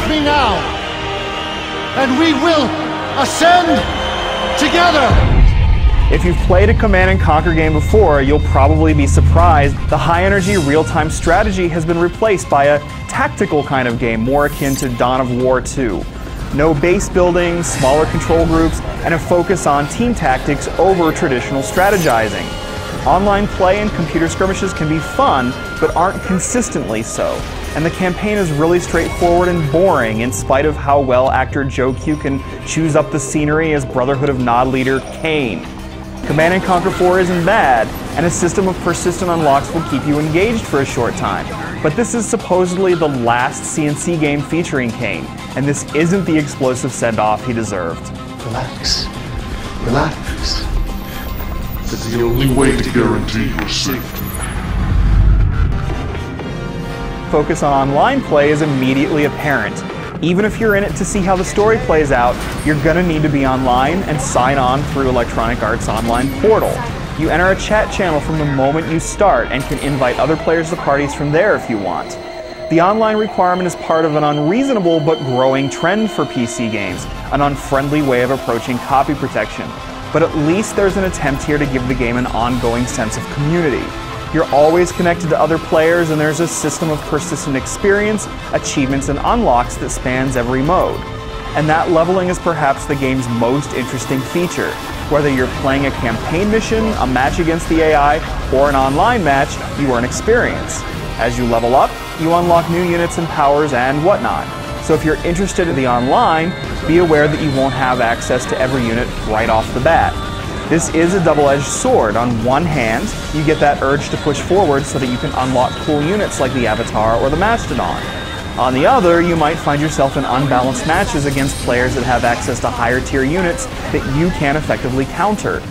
with me now, and we will ascend together! If you've played a Command & Conquer game before, you'll probably be surprised the high-energy real-time strategy has been replaced by a tactical kind of game more akin to Dawn of War 2. No base building, smaller control groups, and a focus on team tactics over traditional strategizing. Online play and computer skirmishes can be fun, but aren't consistently so. And the campaign is really straightforward and boring in spite of how well actor Joe Q can choose up the scenery as Brotherhood of Nod leader Kane. Command & Conquer 4 isn't bad, and a system of persistent unlocks will keep you engaged for a short time. But this is supposedly the last CNC game featuring Kane, and this isn't the explosive send-off he deserved. Relax. Relax. That's the only way to guarantee your safety. Focus on online play is immediately apparent. Even if you're in it to see how the story plays out, you're gonna need to be online and sign on through Electronic Arts' online portal. You enter a chat channel from the moment you start and can invite other players to parties from there if you want. The online requirement is part of an unreasonable but growing trend for PC games, an unfriendly way of approaching copy protection. But at least there's an attempt here to give the game an ongoing sense of community. You're always connected to other players, and there's a system of persistent experience, achievements, and unlocks that spans every mode. And that leveling is perhaps the game's most interesting feature. Whether you're playing a campaign mission, a match against the AI, or an online match, you earn experience. As you level up, you unlock new units and powers and whatnot. So if you're interested in the online, be aware that you won't have access to every unit right off the bat. This is a double-edged sword. On one hand, you get that urge to push forward so that you can unlock cool units like the Avatar or the Mastodon. On the other, you might find yourself in unbalanced matches against players that have access to higher-tier units that you can't effectively counter.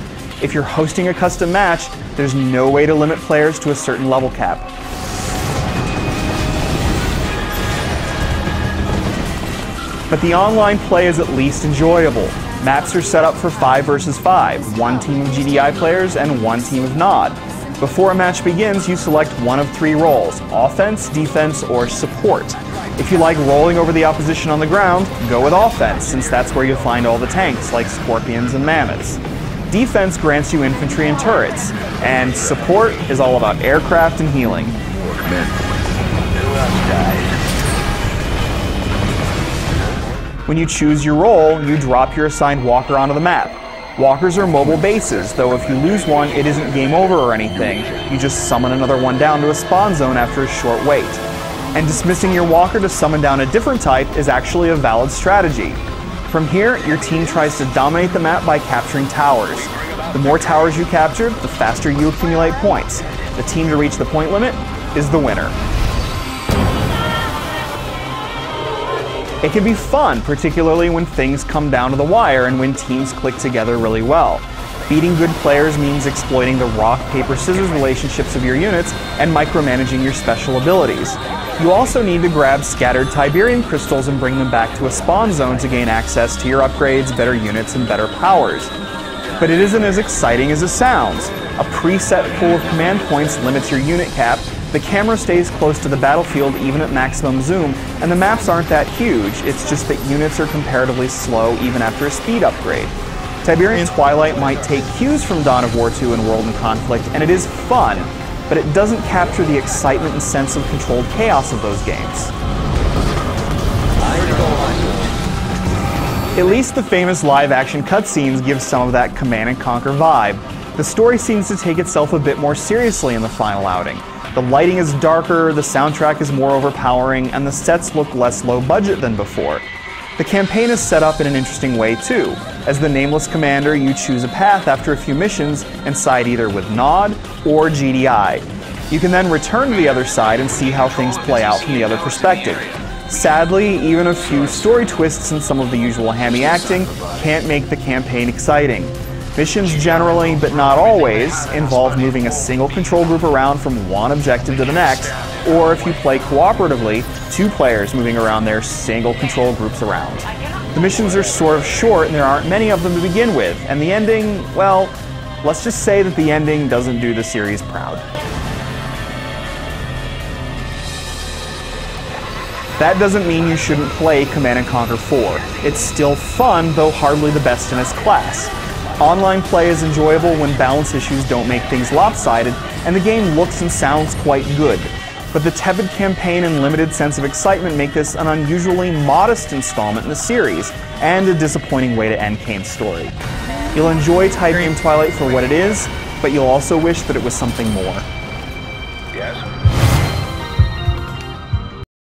If you're hosting a custom match, there's no way to limit players to a certain level cap. But the online play is at least enjoyable. Maps are set up for 5 versus 5, one team of GDI players and one team of Nod. Before a match begins, you select one of 3 roles: offense, defense, or support. If you like rolling over the opposition on the ground, go with offense, since that's where you'll find all the tanks, like scorpions and mammoths. Defense grants you infantry and turrets, and support is all about aircraft and healing. When you choose your role, you drop your assigned walker onto the map. Walkers are mobile bases, though if you lose one, it isn't game over or anything. You just summon another one down to a spawn zone after a short wait. And dismissing your walker to summon down a different type is actually a valid strategy. From here, your team tries to dominate the map by capturing towers. The more towers you capture, the faster you accumulate points. The team to reach the point limit is the winner. It can be fun, particularly when things come down to the wire and when teams click together really well. Beating good players means exploiting the rock, paper, scissors relationships of your units and micromanaging your special abilities. You also need to grab scattered Tiberian crystals and bring them back to a spawn zone to gain access to your upgrades, better units, and better powers. But it isn't as exciting as it sounds. A preset pool of command points limits your unit cap, the camera stays close to the battlefield even at maximum zoom, and the maps aren't that huge, it's just that units are comparatively slow even after a speed upgrade. Tiberian Twilight might take cues from Dawn of War 2 and World in Conflict, and it is fun, but it doesn't capture the excitement and sense of controlled chaos of those games. At least the famous live-action cutscenes give some of that Command & Conquer vibe. The story seems to take itself a bit more seriously in the final outing. The lighting is darker, the soundtrack is more overpowering, and the sets look less low budget than before. The campaign is set up in an interesting way too. As the nameless commander, you choose a path after a few missions and side either with Nod or GDI. You can then return to the other side and see how things play out from the other perspective. Sadly, even a few story twists and some of the usual hammy acting can't make the campaign exciting. Missions generally, but not always, involve moving a single control group around from one objective to the next, or if you play cooperatively, 2 players moving around their single control groups around. The missions are sort of short and there aren't many of them to begin with, and the ending, well, let's just say that the ending doesn't do the series proud. That doesn't mean you shouldn't play Command & Conquer 4. It's still fun, though hardly the best in its class. Online play is enjoyable when balance issues don't make things lopsided, and the game looks and sounds quite good. But the tepid campaign and limited sense of excitement make this an unusually modest installment in the series, and a disappointing way to end Kane's story. You'll enjoy Tiberian Twilight for what it is, but you'll also wish that it was something more.